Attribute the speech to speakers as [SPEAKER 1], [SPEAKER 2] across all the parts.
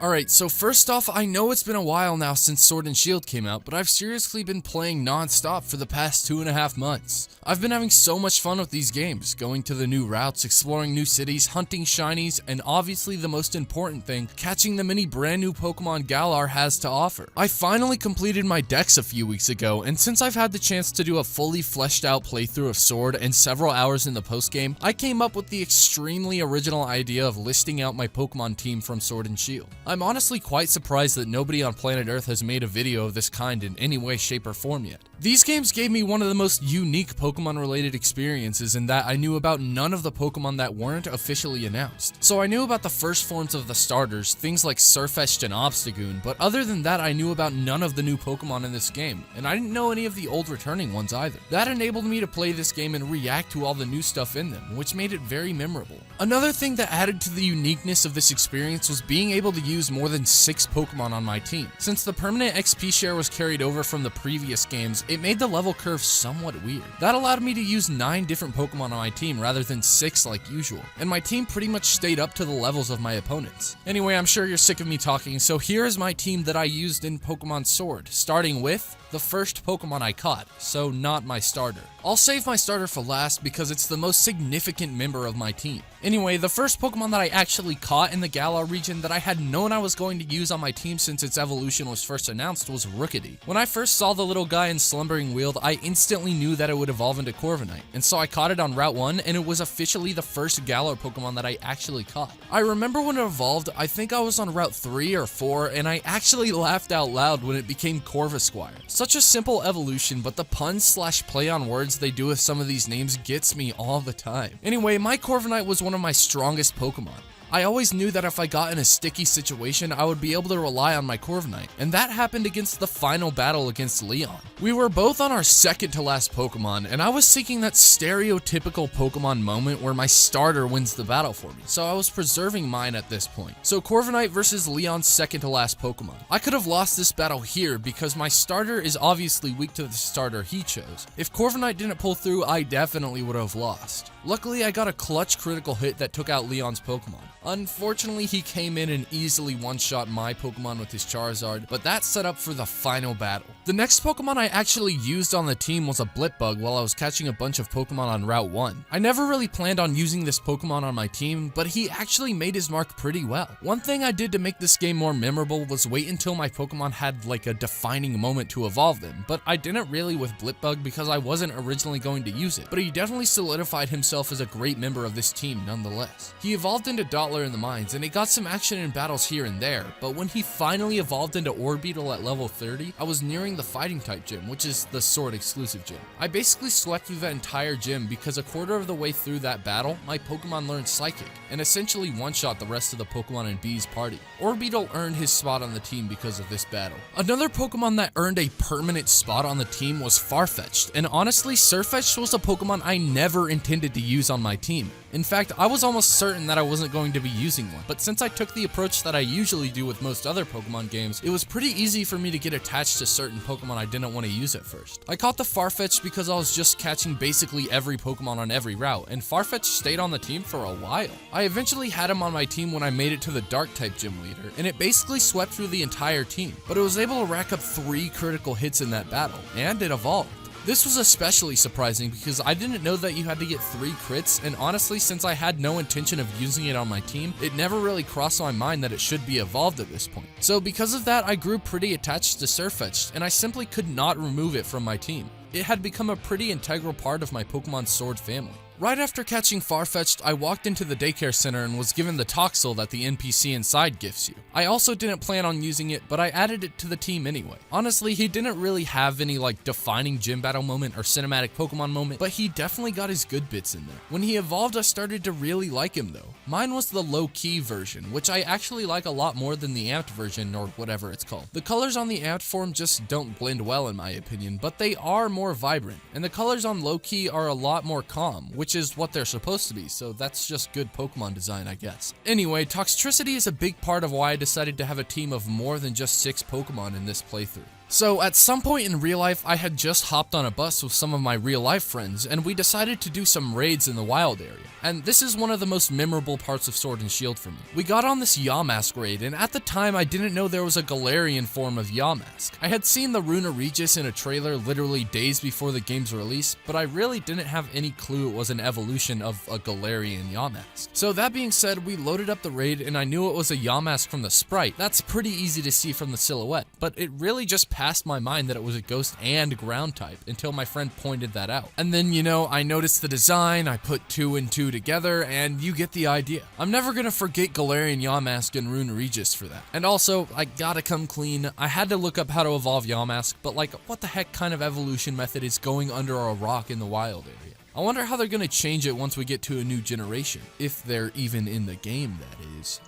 [SPEAKER 1] Alright, so first off, I know it's been a while now since Sword and Shield came out, but I've seriously been playing non-stop for the past 2.5 months. I've been having so much fun with these games, going to the new routes, exploring new cities, hunting shinies, and obviously the most important thing, catching the many brand new Pokemon Galar has to offer. I finally completed my Dex a few weeks ago, and since I've had the chance to do a fully fleshed out playthrough of Sword and several hours in the post-game, I came up with the extremely original idea of listing out my Pokemon team from Sword and Shield. I'm honestly quite surprised that nobody on planet Earth has made a video of this kind in any way, shape, or form yet. These games gave me one of the most unique Pokemon related experiences in that I knew about none of the Pokemon that weren't officially announced. So I knew about the first forms of the starters, things like Sirfetch'd and Obstagoon, but other than that I knew about none of the new Pokemon in this game, and I didn't know any of the old returning ones either. That enabled me to play this game and react to all the new stuff in them, which made it very memorable. Another thing that added to the uniqueness of this experience was being able to use more than 6 Pokemon on my team. Since the permanent XP share was carried over from the previous games, it made the level curve somewhat weird. That allowed me to use 9 different Pokemon on my team rather than 6 like usual, and my team pretty much stayed up to the levels of my opponents. Anyway, I'm sure you're sick of me talking, so here is my team that I used in Pokemon Sword, starting with the first Pokemon I caught, so not my starter. I'll save my starter for last because it's the most significant member of my team. Anyway, the first Pokemon that I actually caught in the Galar region that I had known I was going to use on my team since its evolution was first announced was Rookidee. When I first saw the little guy in Slumbering Weald, I instantly knew that it would evolve into Corviknight, and so I caught it on Route 1, and it was officially the first Galar Pokemon that I actually caught. I remember when it evolved, I think I was on Route 3 or 4, and I actually laughed out loud when it became Corvisquire. Such a simple evolution, but the puns / play on words they do with some of these names gets me all the time. Anyway, my Corviknight was one of my strongest Pokemon. I always knew that if I got in a sticky situation, I would be able to rely on my Corviknight, and that happened against the final battle against Leon. We were both on our second to last Pokemon, and I was seeking that stereotypical Pokemon moment where my starter wins the battle for me, so I was preserving mine at this point. So Corviknight versus Leon's second to last Pokemon. I could have lost this battle here because my starter is obviously weak to the starter he chose. If Corviknight didn't pull through, I definitely would have lost. Luckily, I got a clutch critical hit that took out Leon's Pokemon. Unfortunately, he came in and easily one-shot my Pokemon with his Charizard, but that set up for the final battle. The next Pokemon I actually used on the team was a Blipbug while I was catching a bunch of Pokemon on Route 1. I never really planned on using this Pokemon on my team, but he actually made his mark pretty well. One thing I did to make this game more memorable was wait until my Pokemon had like a defining moment to evolve them, but I didn't really with Blipbug because I wasn't originally going to use it, but he definitely solidified himself as a great member of this team nonetheless. He evolved into Dottler in the mines, and he got some action in battles here and there, but when he finally evolved into Orbeetle at level 30, I was nearing the fighting type gym, which is the Sword exclusive gym. I basically swept through that entire gym because a quarter of the way through that battle, my Pokemon learned Psychic, and essentially one-shot the rest of the Pokemon in B's party. Orbeetle earned his spot on the team because of this battle. Another Pokemon that earned a permanent spot on the team was Farfetch'd, and honestly, Sirfetch'd was a Pokemon I never intended to use on my team. In fact, I was almost certain that I wasn't going to be using one, but since I took the approach that I usually do with most other Pokemon games, it was pretty easy for me to get attached to certain Pokemon I didn't want to use at first. I caught the Farfetch'd because I was just catching basically every Pokemon on every route, and Farfetch'd stayed on the team for a while. I eventually had him on my team when I made it to the Dark-type gym leader, and it basically swept through the entire team, but it was able to rack up 3 critical hits in that battle, and it evolved. This was especially surprising because I didn't know that you had to get 3 crits, and honestly, since I had no intention of using it on my team, it never really crossed my mind that it should be evolved at this point. So because of that, I grew pretty attached to Sirfetch'd, and I simply could not remove it from my team. It had become a pretty integral part of my Pokemon Sword family. Right after catching Farfetch'd, I walked into the daycare center and was given the Toxel that the NPC inside gifts you. I also didn't plan on using it, but I added it to the team anyway. Honestly, he didn't really have any defining gym battle moment or cinematic Pokemon moment, but he definitely got his good bits in there. When he evolved, I started to really like him though. Mine was the low-key version, which I actually like a lot more than the amped version or whatever it's called. The colors on the amped form just don't blend well in my opinion, but they are more vibrant, and the colors on low-key are a lot more calm, which is what they're supposed to be, so that's just good Pokemon design, I guess. Anyway, Toxricity is a big part of why I decided to have a team of more than just 6 Pokemon in this playthrough. So at some point in real life, I had just hopped on a bus with some of my real life friends, and we decided to do some raids in the wild area. And this is one of the most memorable parts of Sword and Shield for me. We got on this Yamask raid, and at the time I didn't know there was a Galarian form of Yamask. I had seen the Runa Regis in a trailer literally days before the game's release, but I really didn't have any clue it was an evolution of a Galarian Yamask. So that being said, we loaded up the raid, and I knew it was a Yamask from the sprite. That's pretty easy to see from the silhouette, but it really just passed my mind that it was a ghost and ground type until my friend pointed that out. And then, you know, I noticed the design, I put 2 and 2 together, and you get the idea. I'm never gonna forget Galarian Yamask and Runa Regis for that. And also, I gotta come clean, I had to look up how to evolve Yamask, but like, what the heck kind of evolution method is going under a rock in the wild area? I wonder how they're gonna change it once we get to a new generation, if they're even in the game, that is.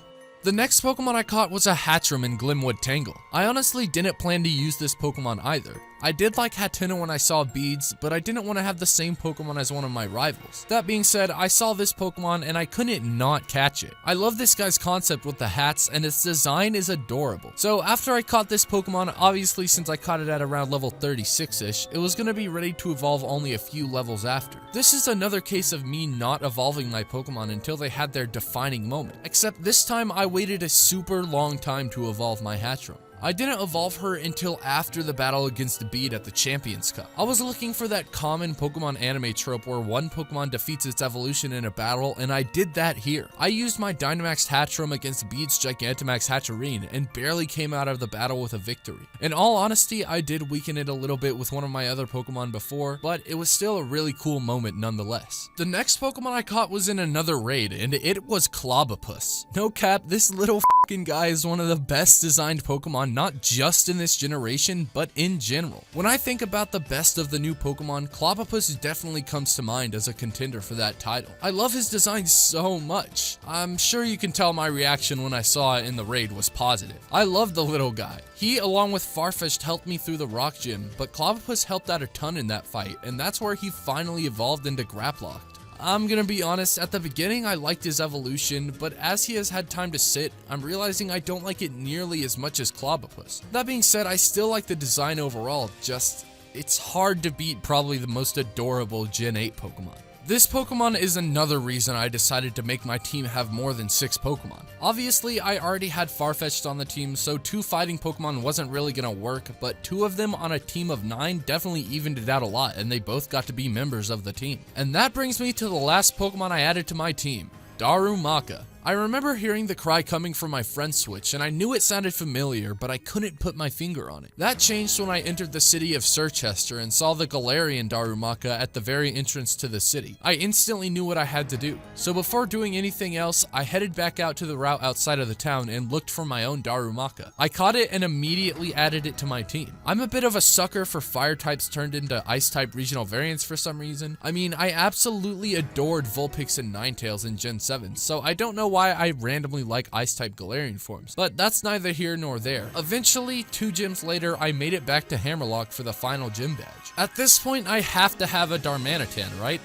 [SPEAKER 1] The next Pokemon I caught was a Hatterene in Glimwood Tangle. I honestly didn't plan to use this Pokemon either. I did like Hatterene when I saw Beads, but I didn't want to have the same Pokemon as one of my rivals. That being said, I saw this Pokemon and I couldn't not catch it. I love this guy's concept with the hats, and its design is adorable. So after I caught this Pokemon, obviously since I caught it at around level 36-ish, it was going to be ready to evolve only a few levels after. This is another case of me not evolving my Pokemon until they had their defining moment, except this time I waited a super long time to evolve my Hatterene. I didn't evolve her until after the battle against Bead at the Champions Cup. I was looking for that common Pokemon anime trope where one Pokemon defeats its evolution in a battle, and I did that here. I used my Dynamax Hatterene against Bead's Gigantamax Hatterene and barely came out of the battle with a victory. In all honesty, I did weaken it a little bit with one of my other Pokemon before, but it was still a really cool moment nonetheless. The next Pokemon I caught was in another raid, and it was Clobbopus. No cap, this little f***ing guy is one of the best designed Pokemon, not just in this generation, but in general. When I think about the best of the new Pokemon, Clobbopus definitely comes to mind as a contender for that title. I love his design so much. I'm sure you can tell my reaction when I saw it in the raid was positive. I love the little guy. He, along with Farfetch'd, helped me through the rock gym, but Clobbopus helped out a ton in that fight, and that's where he finally evolved into Grapploct. I'm gonna be honest, at the beginning I liked his evolution, but as he has had time to sit, I'm realizing I don't like it nearly as much as Clobbopus. That being said, I still like the design overall, just it's hard to beat probably the most adorable Gen 8 Pokemon. This Pokemon is another reason I decided to make my team have more than 6 Pokemon. Obviously, I already had Farfetch'd on the team, so 2 fighting Pokemon wasn't really gonna work, but 2 of them on a team of 9 definitely evened it out a lot, and they both got to be members of the team. And that brings me to the last Pokemon I added to my team, Darumaka. I remember hearing the cry coming from my friend Switch, and I knew it sounded familiar, but I couldn't put my finger on it. That changed when I entered the city of Sirfetch'd and saw the Galarian Darumaka at the very entrance to the city. I instantly knew what I had to do. So before doing anything else, I headed back out to the route outside of the town and looked for my own Darumaka. I caught it and immediately added it to my team. I'm a bit of a sucker for fire types turned into ice type regional variants for some reason. I mean, I absolutely adored Vulpix and Ninetales in Gen 7, so I don't know why I randomly like Ice-type Galarian forms, but that's neither here nor there. Eventually, 2 gyms later, I made it back to Hammerlock for the final gym badge. At this point, I have to have a Darmanitan, right?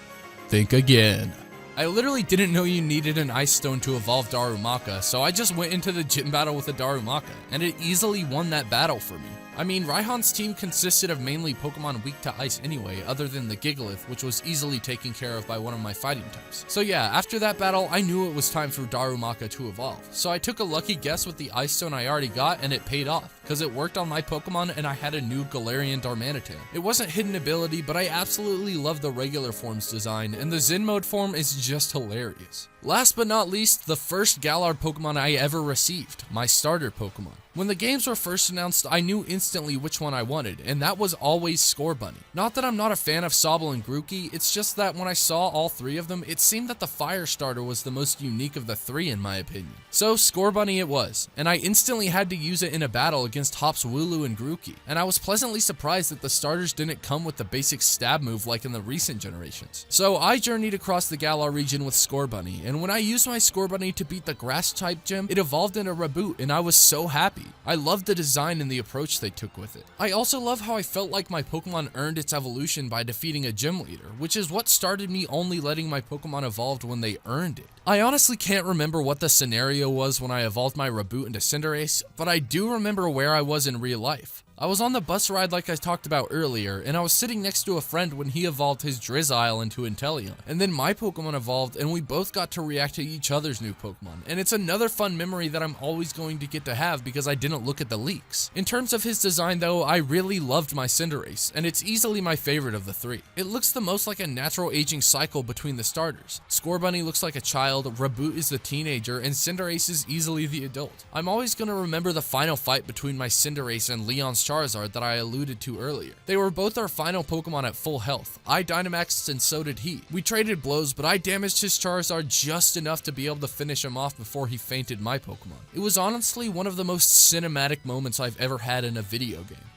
[SPEAKER 1] Think again. I literally didn't know you needed an Ice Stone to evolve Darumaka, so I just went into the gym battle with a Darumaka, and it easily won that battle for me. I mean, Raihan's team consisted of mainly Pokemon weak to ice anyway, other than the Gigalith, which was easily taken care of by one of my fighting types. So yeah, after that battle, I knew it was time for Darumaka to evolve. So I took a lucky guess with the Ice Stone I already got, and it paid off, because it worked on my Pokemon and I had a new Galarian Darmanitan. It wasn't hidden ability, but I absolutely love the regular form's design, and the Zen mode form is just hilarious. Last but not least, the first Galar Pokemon I ever received, my starter Pokemon. When the games were first announced, I knew instantly which one I wanted, and that was always Scorbunny. Not that I'm not a fan of Sobble and Grookey, it's just that when I saw all 3 of them, it seemed that the Fire starter was the most unique of the 3 in my opinion. So Scorbunny it was, and I instantly had to use it in a battle against Hops Wooloo and Grookey, and I was pleasantly surprised that the starters didn't come with the basic stab move like in the recent generations. So I journeyed across the Galar region with Scorbunny, and when I used my Scorbunny to beat the Grass-type gym, it evolved into Raboot, and I was so happy. I loved the design and the approach they took with it. I also love how I felt like my Pokemon earned its evolution by defeating a gym leader, which is what started me only letting my Pokemon evolve when they earned it. I honestly can't remember what the scenario was when I evolved my Raboot into Cinderace, but I do remember where I was in real life. I was on the bus ride like I talked about earlier, and I was sitting next to a friend when he evolved his Drizzile into Inteleon. And then my Pokemon evolved, and we both got to react to each other's new Pokemon. And it's another fun memory that I'm always going to get to have because I didn't look at the leaks. In terms of his design though, I really loved my Cinderace, and it's easily my favorite of the three. It looks the most like a natural aging cycle between the starters. Scorbunny looks like a child, Raboot is the teenager, and Cinderace is easily the adult. I'm always gonna remember the final fight between my Cinderace and Leon's Charizard that I alluded to earlier. They were both our final Pokemon at full health. I Dynamaxed and so did he. We traded blows, but I damaged his Charizard just enough to be able to finish him off before he fainted my Pokemon. It was honestly one of the most cinematic moments I've ever had in a video game.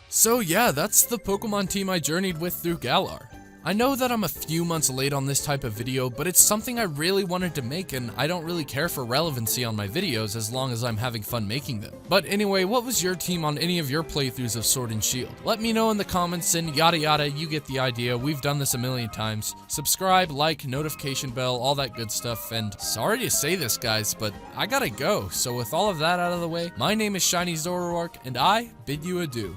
[SPEAKER 1] So yeah, that's the Pokemon team I journeyed with through Galar. I know that I'm a few months late on this type of video, but it's something I really wanted to make, and I don't really care for relevancy on my videos as long as I'm having fun making them. But anyway, what was your team on any of your playthroughs of Sword and Shield? Let me know in the comments, and yada yada, you get the idea. We've done this a million times. Subscribe, like, notification bell, all that good stuff, and sorry to say this guys, but I gotta go. So with all of that out of the way, my name is Shiny Zoroark, and I bid you adieu.